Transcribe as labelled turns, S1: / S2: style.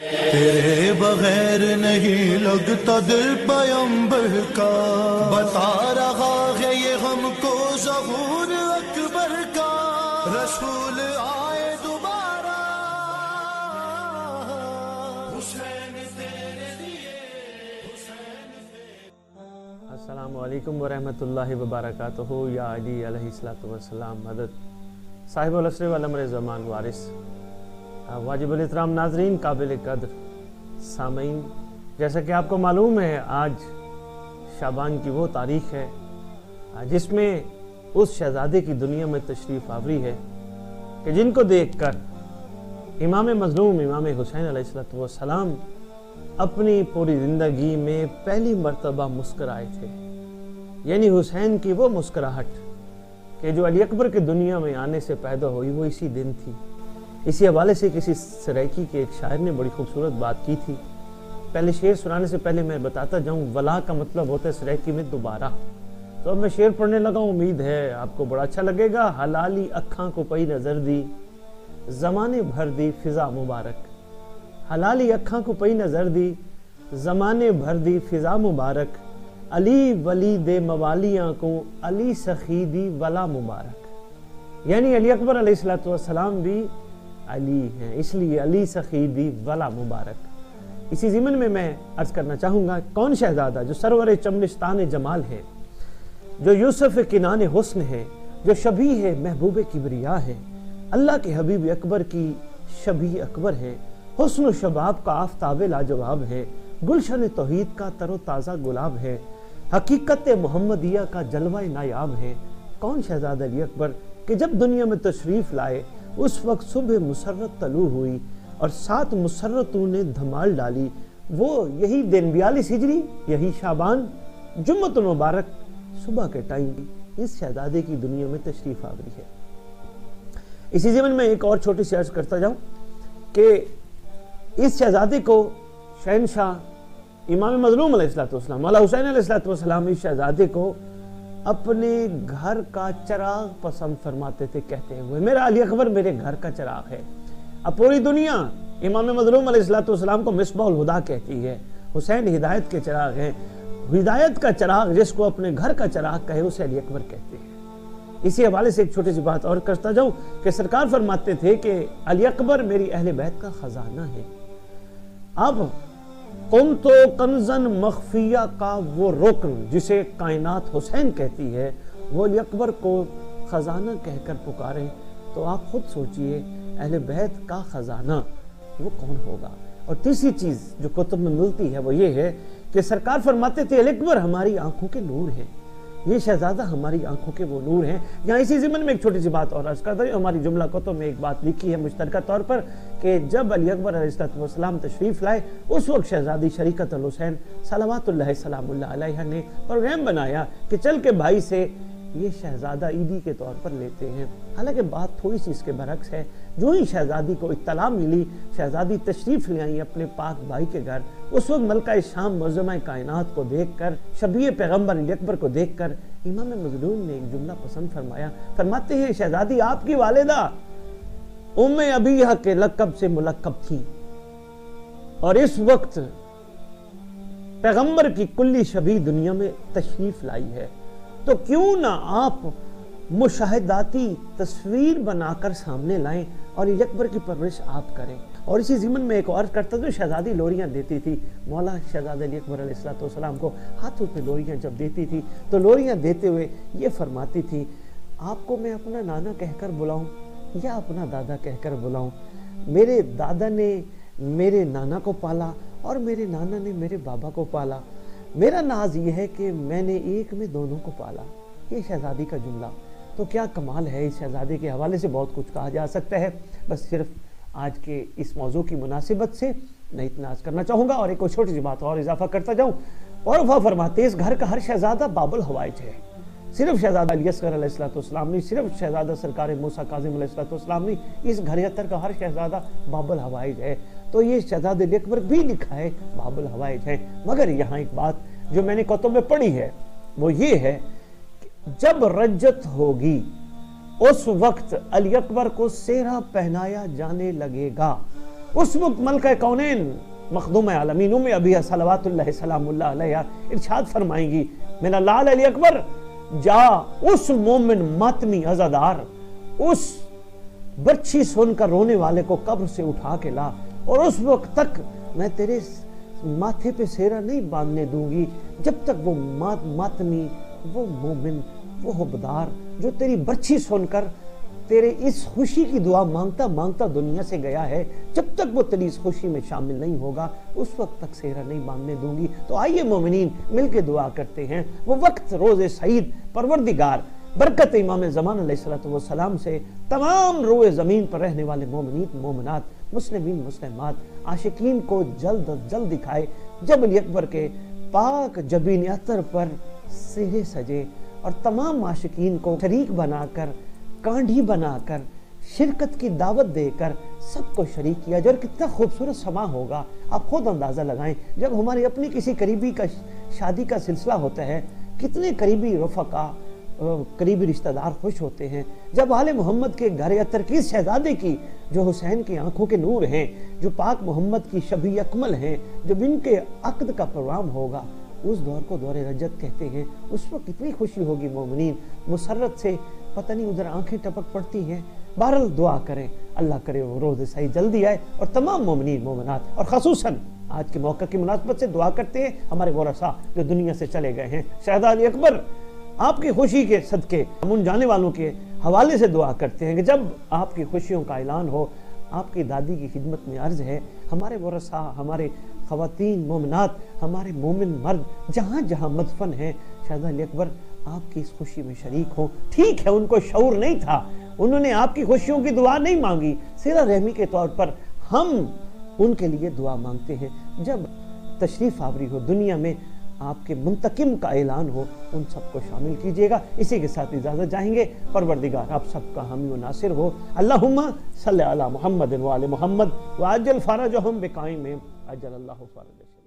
S1: تیرے بغیر نہیں لگتا دل پیمبر کا، بتا رہا ہے یہ ہم کو ظہور اکبر کا، رسول آئے دوبارہ حسین تیرے لیے، حسین تیرے۔
S2: السلام علیکم ورحمۃ اللہ وبرکاتہ۔ یا علی علیہ السلام مدد، صاحب العصر والامر زمان وارث، واجب الاحترام ناظرین، قابل قدر سامعین، جیسا کہ آپ کو معلوم ہے آج شعبان کی وہ تاریخ ہے جس میں اس شہزادے کی دنیا میں تشریف آوری ہے کہ جن کو دیکھ کر امام مظلوم امام حسین علیہ السلام اپنی پوری زندگی میں پہلی مرتبہ مسکرائے تھے، یعنی حسین کی وہ مسکراہٹ کہ جو علی اکبر کے دنیا میں آنے سے پیدا ہوئی وہ اسی دن تھی۔ اسی حوالے سے کسی سرائکی کے ایک شاعر نے بڑی خوبصورت بات کی تھی۔ پہلے شعر سنانے سے پہلے میں بتاتا جاؤں، ولا کا مطلب ہوتا ہے سرائکی میں دوبارہ۔ تو اب میں شعر پڑھنے لگا ہوں، امید ہے آپ کو بڑا اچھا لگے گا۔ حلالی اکھاں کو پئی نظر دی، زمانے بھر دی فضا مبارک، حلالی اکھاں کو پئی نظر دی، زمانے بھر دی فضا مبارک، علی ولی دے موالیاں کو علی سخی دی ولا مبارک، یعنی علی اکبر علیہ السلام بھی علی ہیں، اس لیے علی سخی دی ولا مبارک۔ اسی ضمن میں عرض کرنا چاہوں گا، کون شہزادہ جو سرور چمنستان جمال ہے، جو یوسف کنان حسن ہے، جو شبیہ ہے محبوب کبریا ہے، اللہ کے حبیب اکبر کی شبیہ اکبر ہے، حسن و شباب کا آفتاب لاجواب ہے، گلشن توحید کا تر و تازہ گلاب ہے، حقیقت محمدیہ کا جلوہ نایاب ہے۔ کون شہزادہ علی اکبر کہ جب دنیا میں تشریف لائے اس وقت صبح مسرت طلوع ہوئی اور 7 مسرتوں نے دھمال ڈالی، وہ یہی دن 42 ہجری، یہی شعبان، جمعۃ المبارک صبح کے ٹائم اس شہزادے کی دنیا میں تشریف آوری ہے۔ اسی ضمن میں ایک اور چھوٹی سی عرض کرتا جاؤں کہ اس شہزادے کو شہنشاہ امام مظلوم علیہ السلام، مولا حسین علیہ السلام اس شہزادے کو اپنے گھر کا چراغ پسند فرماتے تھے، کہتے ہوئے میرا علی اکبر میرے گھر کا چراغ ہے۔ اب پوری دنیا امام مظلوم علیہ السلام کو مصباح الہدیٰ کہتی ہے، حسین ہدایت کے چراغ ہیں، ہدایت کا چراغ جس کو اپنے گھر کا چراغ کہے اسے علی اکبر کہتے ہیں۔ اسی حوالے سے ایک چھوٹی سی بات اور کرتا جاؤں کہ سرکار فرماتے تھے کہ علی اکبر میری اہل بیت کا خزانہ ہے۔ اب کنتو کنزن مخفیہ کا وہ رکن جسے کائنات حسین کہتی ہے، وہ علی اکبر کو خزانہ کہہ کر پکارے، تو آپ خود سوچئے اہل بیت کا خزانہ وہ کون ہوگا۔ اور تیسری چیز جو کتب میں ملتی ہے وہ یہ ہے کہ سرکار فرماتے تھے علی اکبر ہماری آنکھوں کے نور ہیں، یہ شہزادہ ہماری آنکھوں کے وہ نور ہیں۔ یہاں اسی ضمن میں ایک چھوٹی سی بات اور عرض کرتا ہوں، ہماری جملہ کتب میں ایک بات لکھی ہے مشترکہ طور پر کہ جب علی اکبر علیہ السلام تشریف لائے اس وقت شہزادی شریکت الحسین صلوات اللہ سلام اللہ علیہ نے پروگرام بنایا کہ چل کے بھائی سے یہ شہزادہ عیدی کے طور پر لیتے ہیں۔ حالانکہ بات تھوڑی سی اس کے برعکس ہے، جو ہی شہزادی کو اطلاع ملی، شہزادی تشریف لے آئی اپنے پاک بھائی کے گھر، اس وقت ملکہ شام معظمہ کائنات کو دیکھ کر، شبیہ پیغمبر علی اکبر کو دیکھ کر امام مظلوم نے ایک جملہ پسند فرمایا، فرماتے ہیں شہزادی آپ کی والدہ ام ابیہ کے لقب سے ملقب تھی اور اس وقت پیغمبر کی کلی شبیہ دنیا میں تشریف لائی ہے، تو کیوں نہ آپ مشاہداتی تصویر بنا کر سامنے لائیں اور علی اکبر کی پرورش آپ کریں۔ اور اسی ضمن میں ایک اور کرتا جو شہزادی لوریاں دیتی تھی، مولا شہزادہ علی اکبر علیہ السلام کو ہاتھوں پہ لوریاں جب دیتی تھی تو لوریاں دیتے ہوئے یہ فرماتی تھی، آپ کو میں اپنا نانا کہہ کر بلاؤں یا اپنا دادا کہہ کر بلاؤں؟ میرے دادا نے میرے نانا کو پالا اور میرے نانا نے میرے بابا کو پالا، میرا ناز یہ ہے کہ میں نے ایک میں دونوں کو پالا۔ یہ شہزادی کا جملہ، تو کیا کمال ہے اس شہزادے کے حوالے سے بہت کچھ کہا جا سکتا ہے، بس صرف آج کے اس موضوع کی مناسبت سے میں اتنا عرض کرنا چاہوں گا اور ایک چھوٹی سی بات اور اضافہ کرتا جاؤں۔ اور وہ فرماتے اس گھر کا ہر شہزادہ باب الحوائج ہے، صرف شہزادہ علی اصغر علیہ السلام نہیں، صرف شہزادہ سرکار موسیٰ کاظم علیہ السلام نہیں، اس گھر اتر کا ہر شہزادہ باب الحوائج ہے۔ تو یہ شہزادہ علی اکبر بھی لکھا ہے باب الحوائج ہے۔ مگر یہاں ایک بات جو میں نے کتب میں پڑھی ہے وہ یہ ہے کہ جب رجت ہوگی اس وقت علی اکبر کو سہرا پہنایا جانے لگے گا، اس وقت ملکہ کونین مخدوم عالمین ام ابیہ صلوات اللہ سلام اللہ علیہ ارشاد فرمائیں گی میرا لال علی اکبر جا اس مومن ماتمی عزادار اس برچھی سن کر رونے والے کو قبر سے اٹھا کے لا، اور اس وقت تک میں تیرے ماتھے پہ سیرا نہیں باندھنے دوں گی جب تک وہ ماتمی، وہ مومن، وہ حبدار جو تیری برچھی سن کر تیرے اس خوشی کی دعا مانگتا مانگتا دنیا سے گیا ہے، جب تک وہ تیری اس خوشی میں شامل نہیں ہوگا اس وقت تک سیرا نہیں باندھنے دوں گی۔ تو آئیے مومنین مل کے دعا کرتے ہیں، وہ وقت روز سعید پروردگار برکت امام زمان علیہ السلام سے تمام روئے زمین پر رہنے والے مومنین مومنات مسلمین مسلمات عاشقین کو جلد از جلد دکھائے، جب علی اکبر کے پاک جبین عطر پر سہرے سجے اور تمام عاشقین کو شریک بنا کر کانڈھی بنا کر شرکت کی دعوت دے کر سب کو شریک کیا جائے۔ اور کتنا خوبصورت سما ہوگا، آپ خود اندازہ لگائیں، جب ہماری اپنی کسی قریبی کا شادی کا سلسلہ ہوتا ہے کتنے قریبی رفقا قریبی رشتہ دار خوش ہوتے ہیں، جب آل محمد کے گھر عطر کی شہزادے کی جو حسین کی آنکھوں کے نور ہیں، جو پاک محمد کی شبیہ اکمل ہیں، جب ان کے عقد کا پروگرام ہوگا اس دور کو دور رجت کہتے ہیں، اس وقت کتنی خوشی ہوگی مومنین، مسرت سے پتہ نہیں ادھر آنکھیں ٹپک پڑتی ہیں۔ بہرحال دعا کریں اللہ کرے وہ روز سعید جلدی آئے اور تمام مومنین مومنات اور خصوصاً آج کے موقع کی مناسبت سے دعا کرتے ہیں ہمارے ورثاء جو دنیا سے چلے گئے ہیں۔ شہزادہ علی اکبر آپ کی خوشی کے صدقے ہم ان جانے والوں کے حوالے سے دعا کرتے ہیں کہ جب آپ کی خوشیوں کا اعلان ہو، آپ کی دادی کی خدمت میں عرض ہے ہمارے ورثاء، ہمارے خواتین مومنات، ہمارے مومن مرد جہاں جہاں مدفن ہیں، شہزادہ علی اکبر آپ کی اس خوشی میں شریک ہوں۔ ٹھیک ہے ان کو شعور نہیں تھا، انہوں نے آپ کی خوشیوں کی دعا نہیں مانگی، صلہ رحمی کے طور پر ہم ان کے لیے دعا مانگتے ہیں۔ جب تشریف آوری ہو دنیا میں، آپ کے منتقم کا اعلان ہو، ان سب کو شامل کیجئے گا۔ اسی کے ساتھ اجازت چاہیں گے، پروردگار آپ سب کا حامی و ناصر ہو۔ اللہم صلی علی محمد و آل محمد وعجل فرجہم بقائم اجل اللہ فرجہم۔